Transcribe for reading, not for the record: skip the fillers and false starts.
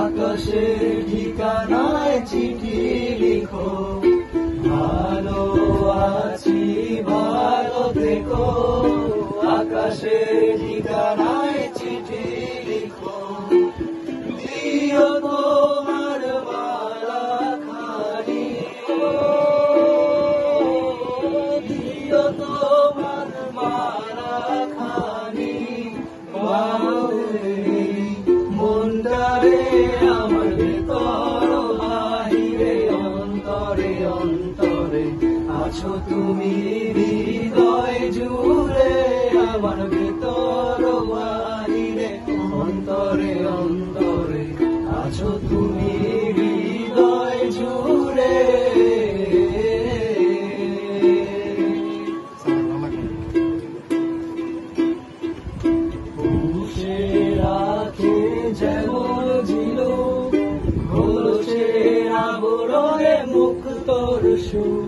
আকাশের ঠিকানায় চিঠি লিখো, ভালো আছি ভালো থেকো। আকাশের ঠিকানায় চিঠি লিখো, দিও তোমার মালা খানি, দিও তোমার মালা খানি। মনটারে আমার ভেতর বাহিরে অন্তরে অন্তরে আছো তুমি হৃদয় জুড়ে। আমার ভেতর বাহিরে অন্তরে অন্তরে আছো তুমি হৃদয় জুড়ে। যেমন ছিল ঘোষে আবরণে মুক্তর সুর,